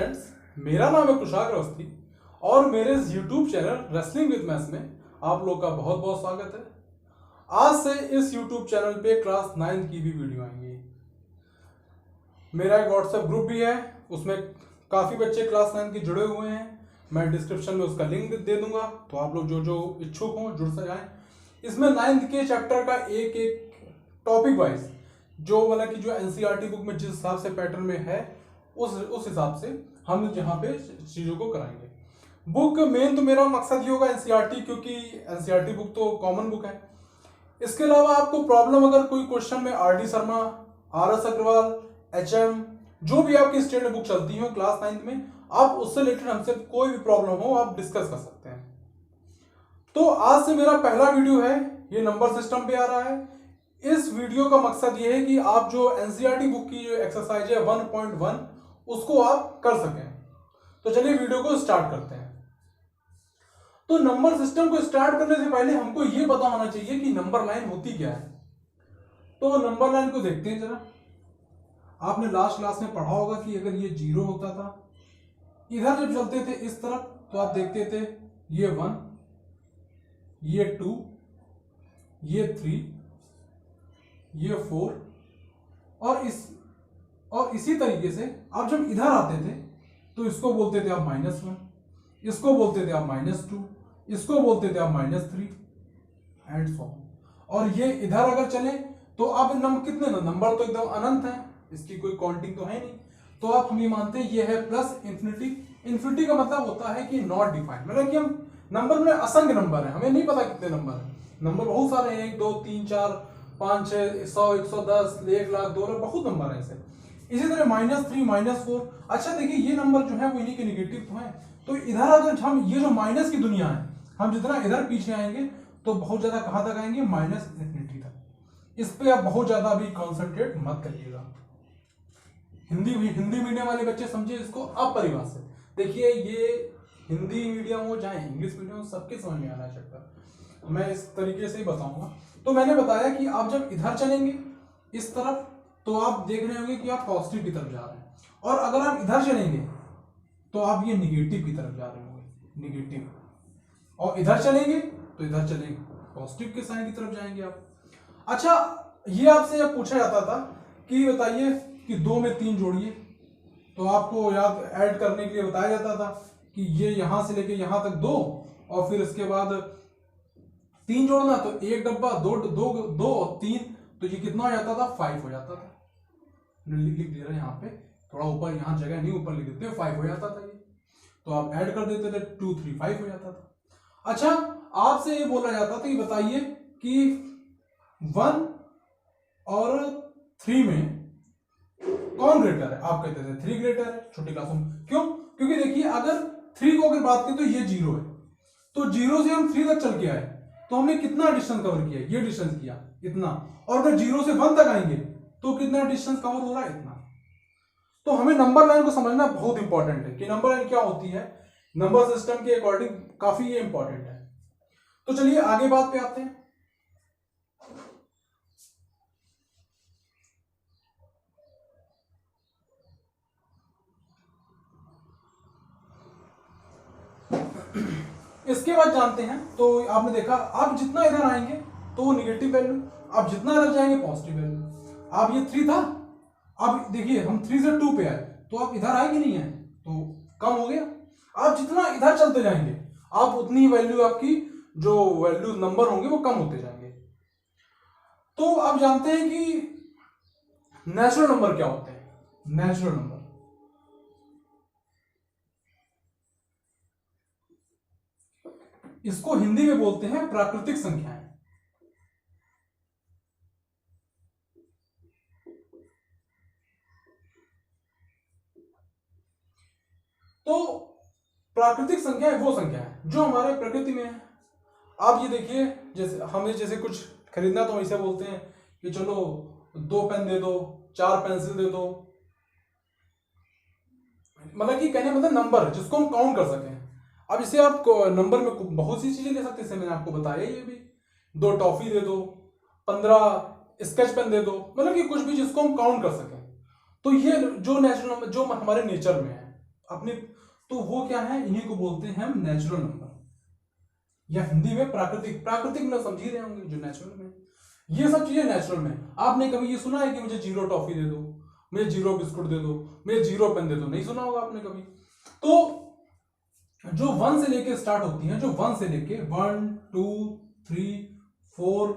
Students, मेरा नाम है कुशाग्र अवस्थी और मेरे इस YouTube channel wrestling with maths में आप लोग का बहुत बहुत स्वागत है। आज से इस यूट्यूब चैनल पे क्लास 9 की भी वीडियो आएंगी। मेरा एक व्हाट्सएप ग्रुप भी है, उसमें काफ़ी बच्चे क्लास 9 के जुड़े हुए हैं। मैं डिस्क्रिप्शन में उसका लिंक दे दूंगा, तो आप लोग जो जो इच्छुक हों जुड़ सकें। इसमें 9th के चैप्टर का एक एक टॉपिक वाइज जो मतलब कि जो एनसीईआरटी बुक में जिस हिसाब से पैटर्न में है उस हिसाब से हम यहाँ पे चीज़ों को कराएंगे। बुक मेन तो मेरा मकसद ये होगा एनसीईआरटी, क्योंकि एनसीईआरटी बुक तो कॉमन बुक है। इसके अलावा आपको प्रॉब्लम अगर कोई क्वेश्चन में R D Sharma, R S Agarwal, HM, जो भी आपकी स्टैंडर्ड बुक चलती हो क्लास 9 में, आप उससे रिलेटेड हमसे कोई भी प्रॉब्लम हो आप डिस्कस कर सकते हैं। तो आज से मेरा पहला वीडियो है, ये नंबर सिस्टम पे आ रहा है। इस वीडियो का मकसद ये है कि आप जो एनसीईआरटी बुक की जो एक्सरसाइज है 1.1 उसको आप कर सकें। तो चलिए वीडियो को स्टार्ट करते हैं। तो नंबर सिस्टम को स्टार्ट करने से पहले हमको ये पता होना चाहिए कि नंबर लाइन होती क्या है। तो नंबर लाइन को देखते हैं जरा। आपने लास्ट क्लास में पढ़ा होगा कि अगर ये 0 होता था, इधर जब चलते थे इस तरफ, तो आप देखते थे ये 1, ये 2, ये 3, ये 4 और इसी तरीके से आप जब इधर आते थे तो इसको बोलते थे आप -1, इसको बोलते थे आप -2, इसको बोलते थे आप -3 एंड सो ऑन। और ये इधर अगर चले तो अब नंबर कितने नंबर तो एकदम अनंत है, इसकी कोई काउंटिंग तो है नहीं। तो आप हम ये मानते हैं ये है प्लस इन्फिनिटी। इन्फिनिटी का मतलब होता है कि नॉट डिफाइंड, मतलब कि हम नंबर में असंख्य नंबर है, हमें नहीं पता कितने नंबर है। नंबर बहुत सारे हैं, 1 2 3 4 5 6 100 110 1 लाख 2 लाख, बहुत नंबर है ऐसे। इसी तरह -3 -4। अच्छा देखिए ये नंबर जो है वो इन्हीं के निगेटिव तो है। तो इधर अगर हम ये जो माइनस की दुनिया है, हम जितना इधर पीछे आएंगे तो बहुत ज्यादा कहां तक आएंगे, -इन्फिनिटी तक। इस पे आप बहुत ज्यादा भी कॉन्सेंट्रेट मत करिएगा। हिंदी मीडियम वाले बच्चे समझे इसको अपरिभाषित। देखिए ये हिंदी मीडियम हो चाहे इंग्लिश मीडियम हो, सबके समझ में आना चाहिए। मैं इस तरीके से ही बताऊंगा। तो मैंने बताया कि आप जब इधर चलेंगे इस तरफ तो आप देख रहे होंगे कि आप पॉजिटिव की तरफ जा रहे हैं, और अगर आप इधर चलेंगे तो आप ये निगेटिव की तरफ जा रहे होंगे, निगेटिव। और इधर चलेंगे तो इधर चलेंगे पॉजिटिव के साइन की तरफ जाएंगे आप। अच्छा ये आपसे जब पूछा जाता था कि बताइए कि 2 में 3 जोड़िए, तो आपको याद ऐड करने के लिए बताया जाता था कि ये यहां से लेके यहां तक 2 और फिर इसके बाद 3 जोड़ना, तो 1 डब्बा 2 2 2 और 3, तो ये कितना हो जाता था, 5 हो जाता था। लिख दे रहे हैं यहाँ पे, थोड़ा ऊपर, यहाँ जगह नहीं ऊपर लिख देते, 5 हो जाता था ये। तो आप ऐड कर देते थे 2 3 5 हो जाता था। अच्छा आपसे ये बोला जाता था कि बताइए कि 1 और 3 में कौन ग्रेटर है। आप कहते थे 3 ग्रेटर है छोटी क्लासों में। क्यों? क्योंकि देखिए अगर 3 को अगर बात करें तो ये 0 है, तो 0 से हम 3 तक चल के आए तो हमने कितना डिस्टेंस कवर किया, ये डिस्टेंस किया इतना। और अगर 0 से 1 तक आएंगे तो कितना डिस्टेंस कवर हो रहा है, इतना। तो हमें नंबर लाइन को समझना बहुत इंपॉर्टेंट है कि नंबर लाइन क्या होती है, नंबर सिस्टम के अकॉर्डिंग काफी ये इंपॉर्टेंट है। तो चलिए आगे बात पे आते हैं। इसके बाद जानते हैं, तो आपने देखा आप जितना इधर आएंगे तो वो निगेटिव वैल्यू, आप जितना इधर जाएंगे पॉजिटिव वैल्यू। आप ये 3 था, अब देखिए हम 3 से 2 पे आए तो आप इधर आए कि नहीं आए, तो कम हो गया। आप जितना इधर चलते जाएंगे आप उतनी वैल्यू, आपकी जो वैल्यू नंबर होंगे वो कम होते जाएंगे। तो आप जानते हैं कि नेचुरल नंबर क्या होते हैं। नेचुरल नंबर इसको हिंदी में बोलते हैं प्राकृतिक संख्याएं। तो प्राकृतिक संख्याएं वो संख्या है जो हमारे प्रकृति में है। आप ये देखिए, जैसे कुछ खरीदना तो ऐसे बोलते हैं कि चलो 2 पेन दे दो, 4 पेंसिल दे दो, मतलब कि कहने मतलब नंबर जिसको हम काउंट कर सकें। अब इसे आप नंबर में बहुत सी चीजें ले सकते हैं, जैसे मैंने आपको बताया ये भी, 2 टॉफी दे दो, 15 स्केच पेन दे दो, मतलब कि कुछ भी जिसको हम काउंट कर सकें। तो ये जो नेचुरल नंबर जो हमारे नेचर में है। अपने, तो वो क्या है, इन्हीं को बोलते हैं हम नेचुरल नंबर, या हिंदी में प्राकृतिक। प्राकृतिक ना समझ ही रहे होंगे, जो नेचुरल में, ये सब चीजें नेचुरल में। आपने कभी ये सुना है कि मुझे 0 टॉफी दे दो, मुझे 0 बिस्कुट दे दो, मुझे 0 पेन दे दो? नहीं सुना होगा आपने कभी। तो जो 1 से लेके स्टार्ट होती हैं, जो 1 से लेके 1 2 3 4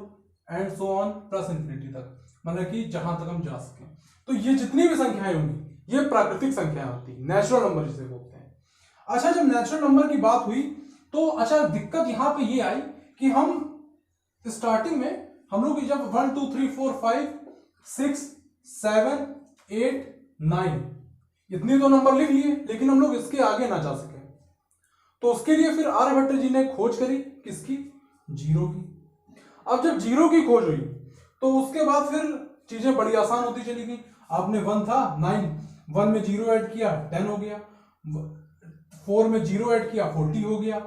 and so on plus infinity तक, मतलब कि जहां तक हम जा सकें, तो ये जितनी भी संख्याएं होंगी ये प्राकृतिक संख्याएं होती है, नेचुरल नंबर जिसे बोलते हैं। अच्छा, जब नेचुरल नंबर की बात हुई तो अच्छा दिक्कत यहां पे ये आई कि हम स्टार्टिंग में हम लोग जब 1 2 3 4 5 6 7 8 9 इतनी तो नंबर लिख लिए, लेकिन हम लोग इसके आगे ना जा सके, तो उसके लिए फिर आर्यभट्ट जी ने खोज करी किसकी? 0 की। अब जब 0 की खोज हुई तो उसके बाद फिर चीजें बड़ी आसान होती चली गई। आपने 1 था 9, 1 में 0 ऐड किया 10 हो गया, 4 में 0 ऐड किया 40 हो गया,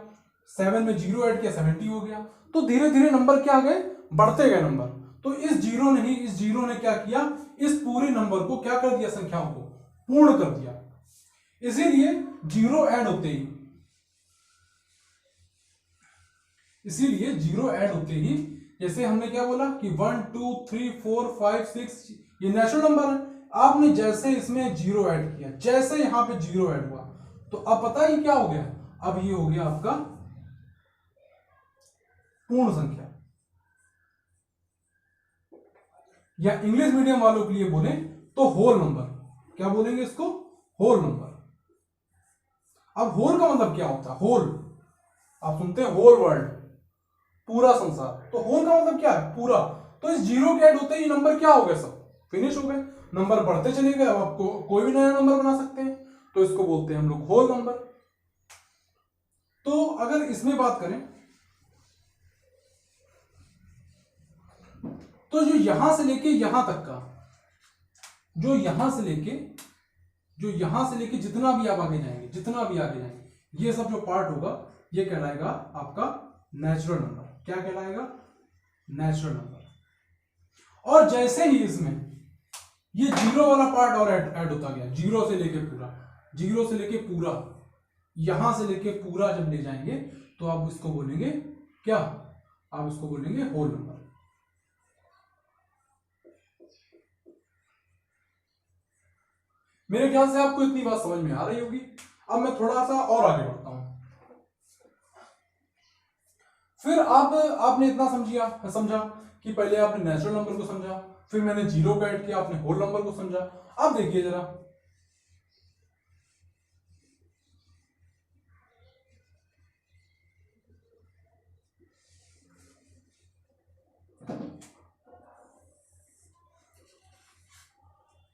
7 में 0 ऐड किया 70 हो गया। तो धीरे धीरे नंबर क्या गए, बढ़ते गए नंबर। तो इस जीरो ने क्या किया, इस पूरे नंबर को क्या कर दिया, संख्याओं को पूर्ण कर दिया। इसीलिए जीरो ऐड होते ही जैसे हमने क्या बोला कि 1 2 3 4 5 6 ये नेचुरल नंबर है। आपने जैसे इसमें 0 ऐड किया, जैसे यहां पे 0 ऐड हुआ, तो अब पता ही क्या हो गया, अब ये हो गया आपका पूर्ण संख्या, या इंग्लिश मीडियम वालों के लिए बोले तो होल नंबर। क्या बोलेंगे इसको? Whole number. अब होल का मतलब क्या होता है? होल, आप सुनते हैं होल वर्ल्ड, पूरा संसार, तो होल का मतलब क्या है? पूरा। तो इस 0 के ऐड होते ही नंबर क्या हो गए, सब फिनिश हो गए, नंबर बढ़ते चले गए। अब आपको कोई भी नया नंबर बना सकते हैं, तो इसको बोलते हैं हम लोग होल नंबर। तो अगर इसमें बात करें तो जो यहां से लेके यहां तक का, जो यहां से लेके जितना भी आप आगे जाएंगे, ये सब जो पार्ट होगा ये कहलाएगा आपका नेचुरल नंबर। क्या कहलाएगा? Natural number. और जैसे ही इसमें ये 0 वाला पार्ट और ऐड होता गया, 0 से लेके पूरा, यहां से लेके पूरा जब ले जाएंगे तो आप इसको बोलेंगे क्या? आप इसको बोलेंगे होल नंबर। मेरे ख्याल से आपको इतनी बात समझ में आ रही होगी। अब मैं थोड़ा सा और आगे बढ़ता हूं। फिर आपने इतना समझा कि पहले आपने नेचुरल नंबर को समझा, फिर मैंने 0 को ऐड किया, आपने होल नंबर को समझा। अब देखिए जरा,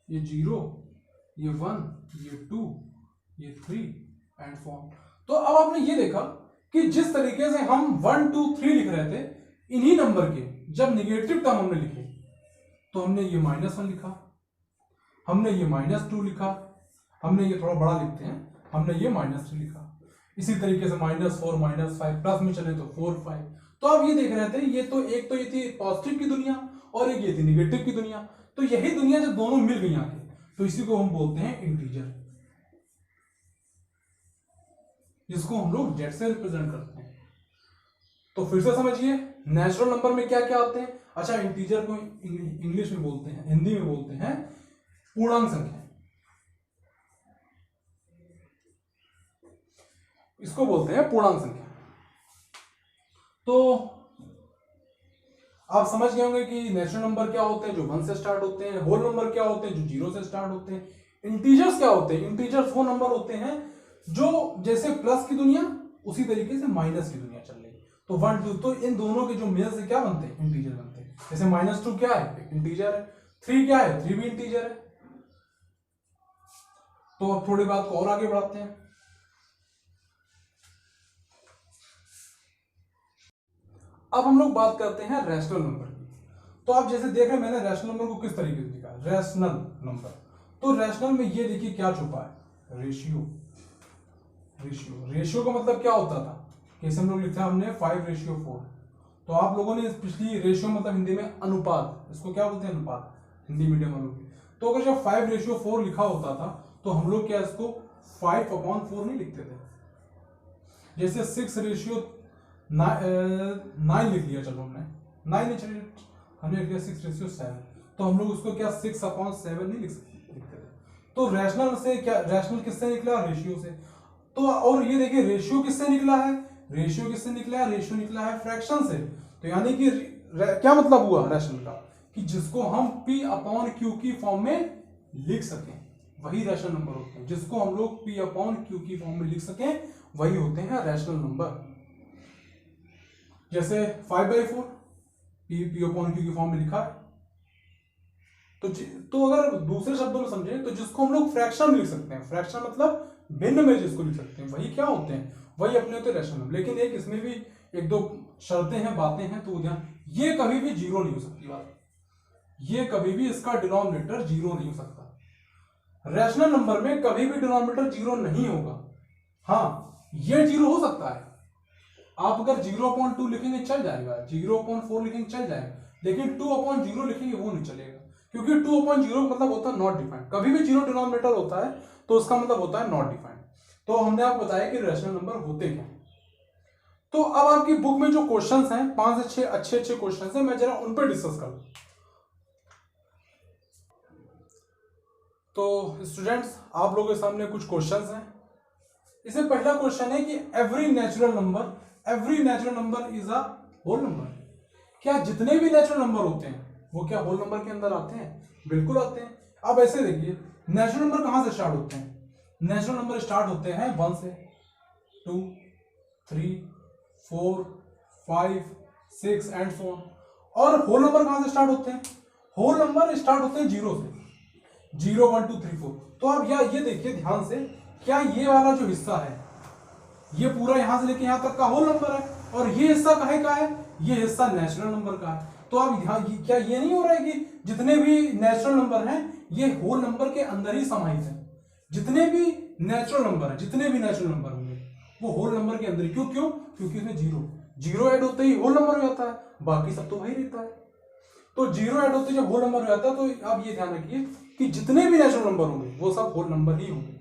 ये 0, ये 1, ये 2, ये 3 एंड सो ऑन। तो अब आपने ये देखा कि जिस तरीके से हम 1 2 3 लिख रहे थे, इन्हीं नंबर के जब निगेटिव टर्म हमने लिखे तो हमने ये -1 लिखा, हमने ये -2 लिखा, हमने ये थोड़ा बड़ा लिखते हैं, हमने ये -3 लिखा। इसी तरीके से -4 -5, प्लस में चले तो 4 5। तो आप ये देख रहे थे, ये थी पॉजिटिव की दुनिया और एक ये थी निगेटिव की दुनिया। तो यही दुनिया जब दोनों मिल गई आके, तो इसी को हम बोलते हैं इंटीजर, जिसको हम लोग जेड से रिप्रेजेंट करते हैं। तो फिर से समझिए, नेचुरल नंबर में क्या क्या आते हैं। अच्छा, इंटीजर को इंग्लिश में बोलते हैं, हिंदी में बोलते हैं पूर्णांक संख्या, इसको बोलते हैं पूर्णांक संख्या। तो आप समझ गए होंगे कि नेचुरल नंबर क्या होते हैं, जो 1 से स्टार्ट होते हैं। होल नंबर क्या होते हैं, जो 0 से स्टार्ट होते हैं। इंटीजर्स क्या होते हैं? इंटीजर्स वो नंबर होते हैं जो जैसे प्लस की दुनिया उसी तरीके से माइनस की दुनिया चल रही है। तो 1 2, तो इन दोनों के जो मेल से क्या बनते हैं? इंटीजर बनते हैं। जैसे -2 क्या है? इंटीजर है। 3 क्या है? 3 भी इंटीजर है। तो अब थोड़ी बात को और आगे बढ़ाते हैं। अब हम लोग बात करते हैं रैशनल नंबर की। तो आप जैसे देख रहे हैं, मैंने रैशनल नंबर को किस तरीके से लिखा है, रैशनल नंबर। तो रैशनल में ये देखिए क्या छुपा है, रेशियो। रेशियो का मतलब क्या होता था, कैसे हम लोग लिखा हमने 5:4। तो आप लोगों ने पिछली रेशियो मतलब हिंदी में अनुपात, इसको क्या बोलते हैं? अनुपात, हिंदी मीडियम वालों की। तो अगर जब 5:4 लिखा होता था तो हम लोग क्या इसको 5/4 नहीं लिखते थे। जैसे 6:9 लिख लिया, चलो हमने 9 नहीं, चलिए हमने लिख लिया 6:7, तो हम लोग उसको क्या 6/7 नहीं लिखते थे। तो रैशनल से क्या, रैशनल किससे निकला, रेशियो से। तो और ये देखिए रेशियो किससे निकला है, रेशियो किससे निकला है, रेशियो निकला है फ्रैक्शन से। तो यानी कि क्या मतलब हुआ रैशनल का, कि जिसको हम P/Q की फॉर्म में लिख सकें वही रैशनल नंबर होते हैं। जिसको हम लोग P/Q की फॉर्म में लिख सकें वही होते हैं रैशनल नंबर। जैसे 5/4 P/Q की फॉर्म में लिखा है। तो अगर दूसरे शब्दों में समझे तो जिसको हम लोग फ्रैक्शन में लिख सकते हैं, फ्रैक्शन मतलब भिन्न में जिसको लिख सकते हैं, वही क्या होते हैं, वही अपने होते हैं रैशनल नंबर। लेकिन एक इसमें भी एक दो शर्तें हैं, बातें हैं, तो ध्यान, ये कभी भी जीरो नहीं हो सकती बात, ये कभी भी इसका डिनोमिनेटर जीरो नहीं हो सकता। रैशनल नंबर में कभी भी डिनोमिनेटर जीरो नहीं होगा। हाँ, ये जीरो हो सकता है, आप अगर 0/2 लिखेंगे चल जाएगा, 0/4 लिखेंगे चल जाएगा, लेकिन 2/0 लिखेंगे वो नहीं चलेगा, क्योंकि 2/0 मतलब होता है नॉट डिफाइंड। कभी भी जीरो डिनोमिनेटर होता है तो उसका मतलब होता है नॉट डिफाइंड। तो हमने आपको बताया कि रैशनल नंबर होते क्या। तो अब आपकी बुक में जो क्वेश्चंस हैं 5 से 6 अच्छे क्वेश्चंस हैं, मैं जरा उन पर डिस्कस करूं। तो स्टूडेंट्स, आप लोगों के सामने कुछ क्वेश्चंस हैं। इसमें पहला क्वेश्चन है कि every natural number is a whole number. क्या जितने भी नेचुरल नंबर होते हैं वो क्या होल नंबर के अंदर आते हैं? बिल्कुल आते हैं। अब ऐसे देखिए, नेचुरल नंबर कहां से स्टार्ट होते हैं? नेचुरल नंबर स्टार्ट होते हैं 1 से, 2, 3, 4, 5, 6 एंड सो ऑन। और होल नंबर कहां से स्टार्ट होते हैं? होल नंबर स्टार्ट होते हैं 0 से, 0, 1, 2, 3, 4। तो अब ये देखिए ध्यान से, क्या ये वाला जो हिस्सा है ये पूरा यहां से लेके यहां तक का होल नंबर है, और ये हिस्सा काहे का है? ये हिस्सा नेचुरल नंबर का है। तो अब क्या ये नहीं हो रहा है कि जितने भी नेचुरल नंबर हैं ये होल नंबर के अंदर ही समाहित है? जितने भी नेचुरल नंबर है, जितने भी नेचुरल नंबर होंगे वो होल नंबर के अंदर ही। क्यों? क्योंकि इसमें जीरो ऐड होते ही होल नंबर हो जाता है, बाकी सब तो वही रहता है। तो जीरो ऐड होते जब होल नंबर हो जाता है, तो आप ये ध्यान रखिए कि जितने भी नेचुरल नंबर होंगे वो सब होल नंबर ही होंगे।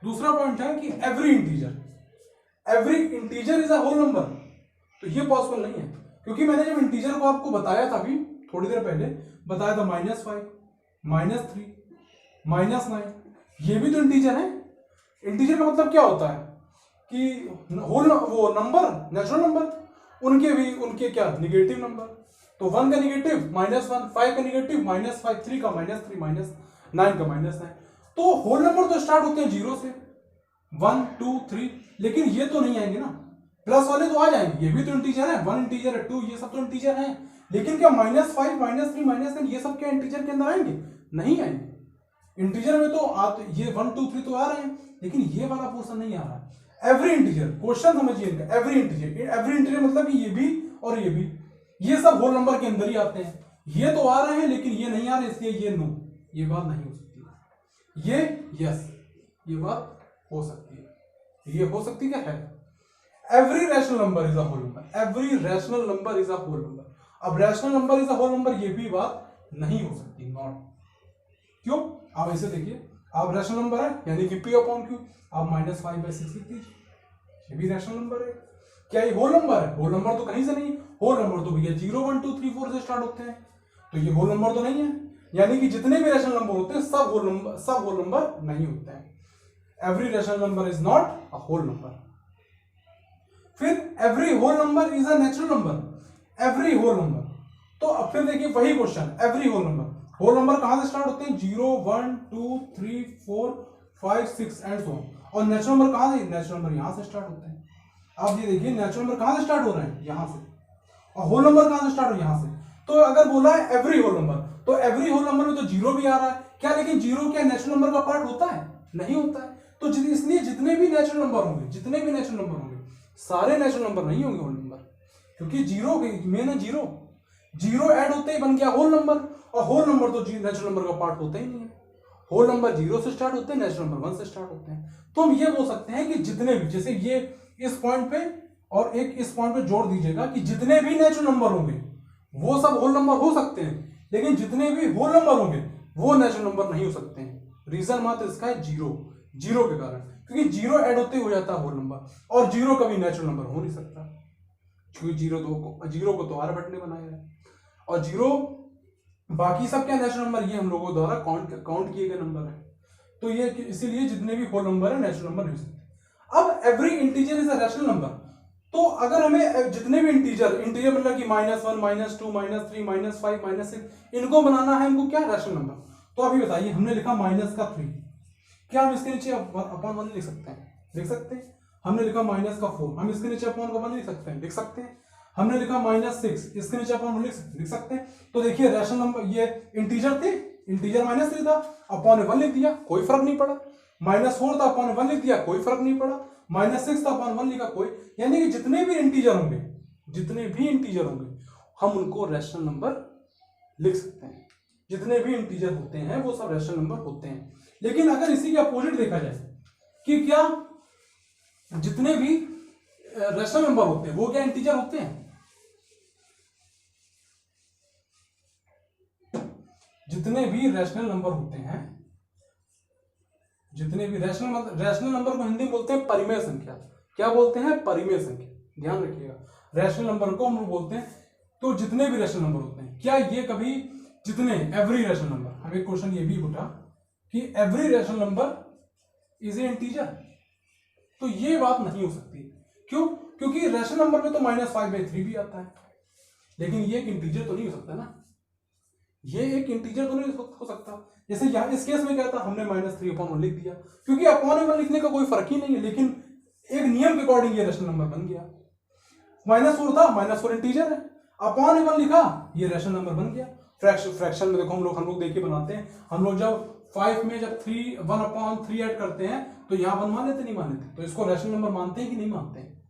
दूसरा पॉइंट है कि every integer is a whole number. तो ये पॉसिबल नहीं है, क्योंकि मैंने जब इंटीजर को आपको बताया था अभी थोड़ी देर पहले, बताया था -5, -3, -9, ये भी तो इंटीजर है। इंटीजर का मतलब क्या होता है कि वो नंबर, नेचुरल नंबर, उनके क्या निगेटिव नंबर। तो 1 का निगेटिव -1, 5 का निगेटिव -5, 3 का -3, -9 का -9। तो होल नंबर तो स्टार्ट होते हैं 0 से, 1, 2, 3, लेकिन ये तो नहीं आएंगे ना, प्लस वाले तो आ जाएंगे, ये भी तो इंटीजर है, 1 इंटीजर है, 2, ये सब तो इंटीजर हैं। लेकिन क्या -5, -3, -9 ये सब क्या इंटीजर के अंदर आएंगे? नहीं आएंगे। इंटीजर में तो ये 1, 2, 3 तो आ रहे हैं, लेकिन ये वाला पोर्शन नहीं आ रहा है। एवरी इंटीजर, क्वेश्चन समझिए इनका, एवरी इंटीजर मतलब कि ये भी और ये भी, ये सब होल नंबर के अंदर ही आते हैं। ये तो आ रहे हैं लेकिन ये नहीं आ रहे, इसलिए ये नो, ये बात नहीं हो सकती। ये यस, ये बात हो सकती है, ये हो सकती क्या है? Every rational number is a whole number, every rational number is a whole number. अब rational number is a whole number, ये भी बात नहीं हो सकती, नॉट। क्यों? आप ऐसे देखिए, आप रैशनल नंबर है यानी कि P/Q, आप -5/6 लिख दीजिए, ये भी रैशनल नंबर है। क्या ये होल नंबर है? होल नंबर तो कहीं से नहीं, होल नंबर तो भैया 0, 1, 2, 3, 4 से स्टार्ट होते हैं, तो ये होल नंबर तो नहीं है। यानी कि जितने भी रैशनल नंबर होते हैं सब होल नंबर नहीं होते हैं। Every rational number is not a whole number. फिर every whole number is a natural number, every whole number. तो अब फिर देखिए वही question, every whole number, whole number कहां से स्टार्ट होते हैं? 0, 1, 2, 3, 4, 5, 6 एंड सो ऑन। और नेचुरल नंबर कहां से? नेचुरल नंबर यहां से स्टार्ट होते हैं। अब ये देखिए नेचुरल नंबर कहां से स्टार्ट हो रहे हैं? यहां से। और होल नंबर कहां से स्टार्ट हो? यहां से। तो अगर बोला है एवरी होल नंबर, तो एवरी होल नंबर में तो 0 भी आ रहा है क्या? लेकिन 0 क्या नेचुरल नंबर का पार्ट होता है? नहीं होता है। तो इसलिए जितने भी नेचुरल नंबर होंगे, सारे नेचुरल नंबर नहीं होंगे होल नंबर, क्योंकि 0 मेन है, 0 ऐड होते ही बन गया होल नंबर, और होल नंबर तो नेचुरल नंबर का पार्ट होता ही नहीं है। होल नंबर 0 से स्टार्ट होते हैं, नेचुरल नंबर 1 से स्टार्ट होते हैं। तो हम ये बोल सकते हैं कि जितने भी, जैसे ये इस पॉइंट पे और एक इस पॉइंट पे जोड़ दीजिएगा कि जितने भी नेचुरल नंबर होंगे वो सब होल नंबर हो सकते हैं, लेकिन जितने भी होल नंबर होंगे वो नेचुरल नंबर नहीं हो सकते हैं। रीजन मात्र इसका है जीरो, जीरो के कारण, क्योंकि जीरो ऐड होते हो जाता है होल नंबर, और जीरो कभी नेचुरल नंबर हो नहीं सकता, क्योंकि जीरो को तो आर्यभट्ट ने बनाया है, और जीरो बाकी सब क्या नेचुरल नंबर, ये हम लोगों द्वारा काउंट किए गए नंबर है। तो ये इसीलिए जितने भी होल नंबर है नेचुरल नंबर नहीं हो सकते। अब every integer is a rational number, तो अगर हमें जितने भी इंटीजर मतलब कि -1, -2, -3, -5, -6 इनको बनाना है, इनको क्या रैशनल नंबर, तो अभी बताइए, हमने लिखा -3, क्या हम इसके नीचे अपॉन 1 लिख सकते हैं? लिख सकते हैं। हमने लिखा -4, हम इसके नीचे अपॉन 1 लिख सकते हैं? लिख सकते हैं। हमने लिखा -6, इसके नीचे अपॉन 1 लिख सकते हैं। तो देखिए रैशनल नंबर, ये इंटीजर थे, इंटीजर -3 था, अपॉन 1 लिख दिया, कोई फर्क नहीं पड़ा। -4 था, अपॉन 1 लिख दिया, कोई फर्क नहीं पड़ा। -6 था, अपॉन 1 लिखा, कोई, यानी कि जितने भी इंटीजर होंगे हम उनको रैशनल नंबर लिख सकते हैं। जितने भी इंटीजर होते हैं वो सब रैशनल नंबर होते हैं। लेकिन अगर इसी के अपोजिट देखा जाए कि क्या जितने भी रैशनल नंबर होते हैं वो क्या इंटीजर होते हैं? जितने भी रैशनल नंबर होते हैं, जितने भी रैशनल नंबर को हिंदी में बोलते हैं परिमेय संख्या। क्या बोलते हैं? परिमेय संख्या। ध्यान रखिएगा, रैशनल नंबर को हम लोग बोलते हैं। तो जितने भी रैशनल नंबर होते हैं, क्या ये कभी एवरी रैशनल नंबर, हमें क्वेश्चन ये भी उठा कि every rational number is a integer, तो ये बात नहीं हो सकती। क्यों? क्योंकि रैशनल नंबर में तो -5/3 भी आता है, लेकिन ये एक इंटीजर तो नहीं हो सकता ना, ये एक इंटीजर तो नहीं हो सकता। जैसे यहाँ इस केस में क्या था, हमने -3/1 लिख दिया, क्योंकि अपॉन 1 लिखने का कोई फर्क ही नहीं है, लेकिन एक नियम के अकॉर्डिंग ये रैशनल नंबर बन गया। -4 था, -4 इंटीजर है, अपॉन 1 लिखा, ये रैशनल नंबर बन गया। फ्रैक्शन में देखो हम लोग देखिए बनाते हैं, हम लोग जब 5 में जब 1/3 ऐड करते हैं तो यहाँ 1 मान लेते, नहीं मान लेते, तो इसको रैशनल नंबर मानते हैं कि नहीं मानते हैं,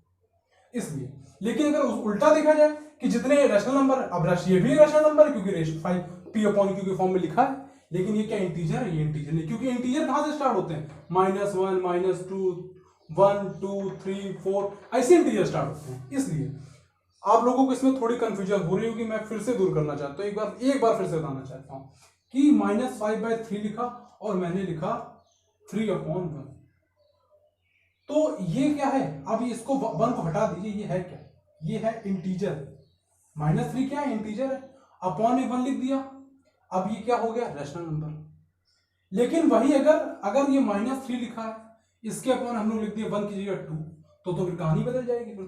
इसलिए। लेकिन अगर उल्टा देखा जाए कि जितने रैशनल नंबर, अब ये भी रैशनल नंबर है क्योंकि 5 p/q के फॉर्म में लिखा है, लेकिन ये क्या इंटीजर है? ये इंटीजर नहीं, क्योंकि इंटीजर कहां से स्टार्ट होते हैं? -1, -2, 1, 2, 3, 4 ऐसे इंटीजर स्टार्ट होते हैं। इसलिए आप लोगों को इसमें थोड़ी कंफ्यूजन हो रही होगी, मैं फिर से दूर करना चाहता हूँ, एक बार फिर से बताना चाहता हूँ कि -5/3 लिखा और मैंने लिखा 3/1, तो ये क्या है? अब इसको 1 को हटा दीजिए, ये है क्या? ये है इंटीजर। -3 क्या है? इंटीजर है, अपॉन 1 लिख दिया, अब ये क्या हो गया? Rational number. लेकिन वही अगर ये -3 लिखा है, इसके अपॉन हम लोग लिख दिए 1 की जगह 2, तो फिर कहानी बदल जाएगी फिर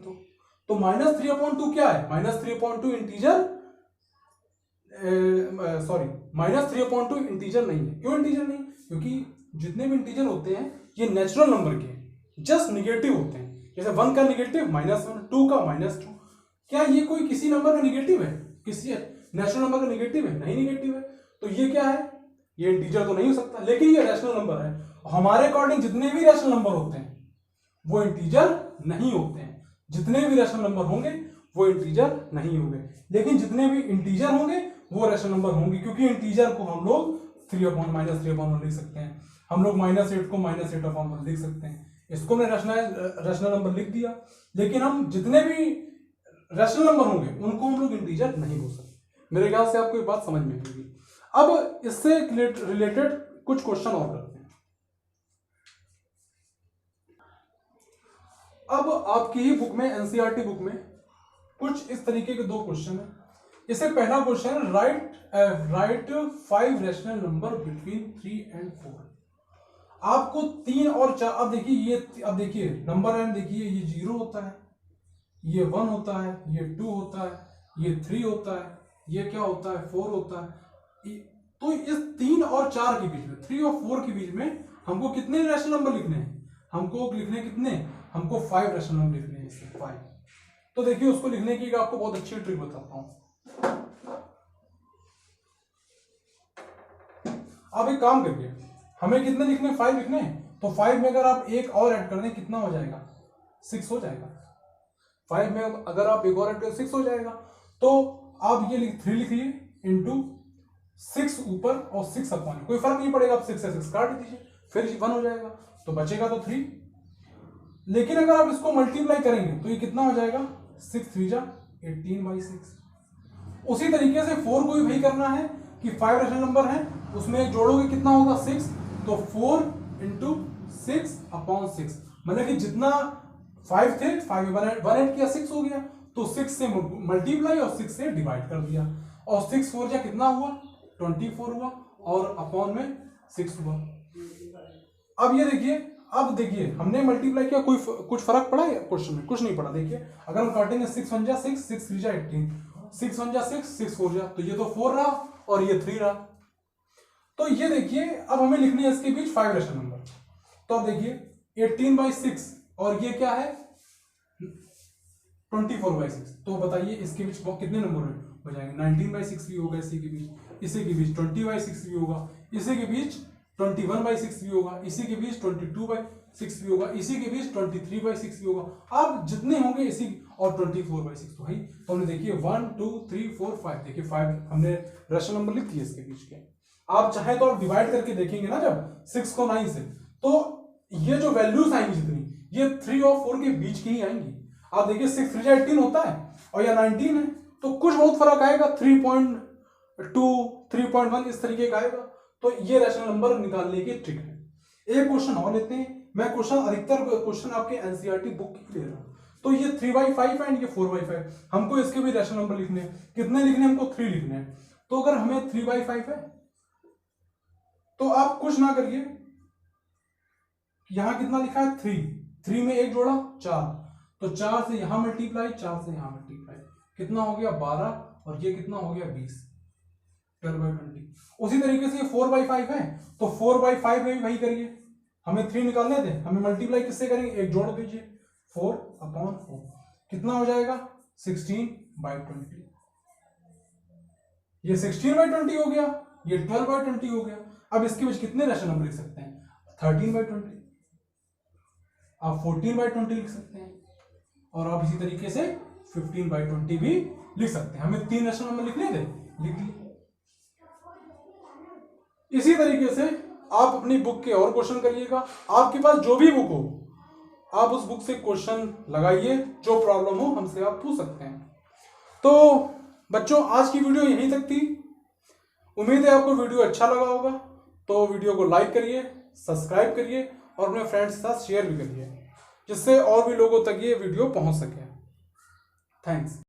तो -3/2 क्या है? -3/2 इंटीजर, सॉरी, -3/2 इंटीजर नहीं है। क्यों इंटीजर नहीं? क्योंकि जितने भी इंटीजर होते हैं ये नेचुरल नंबर के जस्ट निगेटिव होते हैं। जैसे 1 का निगेटिव -1, 2 का -2, क्या ये कोई किसी नंबर का निगेटिव है? किसी नेचुरल नंबर का निगेटिव है? नहीं निगेटिव है, तो ये क्या है? ये इंटीजर तो नहीं हो सकता, लेकिन ये रैशनल नंबर है। हमारे अकॉर्डिंग जितने भी रैशनल नंबर होते हैं वो इंटीजर नहीं होते हैं। जितने भी रैशनल नंबर होंगे वो इंटीजर नहीं होंगे, लेकिन जितने भी इंटीजर होंगे वो रैशनल नंबर होंगे, क्योंकि इंटीजर को हम लोग 3/-3/1 लिख सकते हैं, हम लोग -8 को -8/1 लिख सकते हैं। इसको हमने रैशनल नंबर लिख दिया, लेकिन हम जितने भी रैशनल नंबर होंगे उनको हम लोग इंटीजर नहीं बोल सकते। मेरे ख्याल से आपको ये बात समझ में आएगी। अब इससे रिलेटेड कुछ क्वेश्चन और करते हैं। अब आपकी ही बुक में, एनसीईआरटी बुक में कुछ इस तरीके के 2 क्वेश्चन है। इससे पहला क्वेश्चन है, right 5 rational number between 3 and 4। आपको 3 और 4, अब देखिए नंबर एंड, देखिए ये 0 होता है, ये 1 होता है, ये 2 होता है, ये 3 होता है, ये क्या होता है? 4 होता है। तो इस 3 और 4 के बीच में, 3 और 4 के बीच में हमको कितने रैशनल नंबर लिखने हैं? हमको लिखने कितने? हमको 5 रैशनल नंबर लिखने हैं, इससे 5। तो देखिए उसको लिखने की आपको बहुत अच्छी ट्रिक बताता हूं। आप एक काम करिए, हमें कितने लिखने? 5 लिखने हैं, तो 5 में अगर आप एक और ऐड कर दें कितना हो जाएगा? 6 हो जाएगा। 5 में अगर आप एक और ऐड करें 6 हो जाएगा। तो आप ये 3 लिखिए इंटू 6 ऊपर और 6 अपॉन, कोई फर्क नहीं पड़ेगा, आप 6 से 6 काट दीजिए, फिर 1 हो जाएगा, तो बचेगा तो 3। लेकिन अगर आप इसको मल्टीप्लाई करेंगे तो ये कितना हो जाएगा? 6 3 जा 18/6। उसी तरीके से 4 को भी वही करना है, कि 5 रेशनल नंबर है, उसमें एक जोड़ोगे कितना होगा 6, तो 4 इंटू 6/6, मतलब कि जितना 5 थे 5 1 किया 6 हो गया, तो 6 से मल्टीप्लाई और 6 से डिवाइड कर दिया, और 6 4 जा कितना हुआ 24 हुआ, और अपॉन में 6 हुआ। अब ये देखिए, अब देखिए हमने मल्टीप्लाई किया, कोई कुछ फर्क पड़ा है क्वेश्चन में? कुछ नहीं पड़ा। देखिए अगर हम काटेंगे 6 1 जा 6, 6 3 जा 18, 6 1 जा 6, 6 4 जा, तो ये तो 4 रहा और ये 3 रहा। तो ये देखिए अब हमें लिखनी है इसके बीच 5 रेशनल नंबर। तो अब देखिए 18/6 और ये क्या है 24/6, तो बताइए इसके बीच कितने नंबर हो जाएंगे? 19/6 भी होगा इसी के बीच, इसी के बीच 20/6 भी होगा, इसी के बीच 21/6 भी होगा, इसी के बीच 22/6 भी होगा, इसी के बीच 23/6 भी होगा। अब जितने होंगे इसी, और 24/6 तो भाई, तो हमने देखिए 1 2 3 4 5, देखिए 5 हमने रेशनल नंबर लिख दिए इसके बीच के। आप चाहे तो आप डिवाइड करके देखेंगे ना, जब 6 को 9 से, तो ये जो वैल्यूज आएंगी जितनी, ये 3 और 4 के बीच की ही आएंगी। आप देखिए 6 3 18 होता है और या 19 है, तो कुछ बहुत फर्क आएगा, 3.2 3.1 इस तरीके का आएगा। तो ये रेशनल नंबर निकालने की ट्रिक है। एक क्वेश्चन और लेते हैं, मैं क्वेश्चन अधिकतर क्वेश्चन आपके एनसीईआरटी बुक की ले रहा हूं। तो ये 3/5 है एंड ये 4/5, हमको इसके भी रेशनल नंबर लिखने हैं। कितने लिखने? हमको 3 लिखने हैं। तो अगर हमें 3/5 है तो आप कुछ ना करिए, यहां कितना लिखा है 3 में एक जोड़ा 4, तो 4 से यहां मल्टीप्लाई, 4 से यहां मल्टीप्लाई, कितना हो गया 12, और ये कितना हो गया 20, 12/20। उसी तरीके से ये 4/5 है, तो 4/5 में भी वही करिए, हमें 3 निकालने थे, हमें मल्टीप्लाई किससे करेंगे? एक जोड़ दीजिए, 4/4, कितना हो जाएगा 16/20। ये 16/20 हो गया, ये 12/20 हो गया। अब इसके बीच कितने रेशनल नंबर लिख सकते हैं? 13/20, आप 14/20 लिख सकते हैं, और आप इसी तरीके से 15/20 भी लिख सकते हैं। हमें 3 रेशनल नंबर लिखने थे, लिख लिए। इसी तरीके से आप अपनी बुक के और क्वेश्चन करिएगा। आपके पास जो भी बुक हो आप उस बुक से क्वेश्चन लगाइए, जो प्रॉब्लम हो हमसे आप पूछ सकते हैं। तो बच्चों आज की वीडियो यहीं तक थी। उम्मीद है आपको वीडियो अच्छा लगा होगा। तो वीडियो को लाइक करिए, सब्सक्राइब करिए और अपने फ्रेंड्स के साथ शेयर भी करिए, जिससे और भी लोगों तक ये वीडियो पहुंच सके। थैंक्स।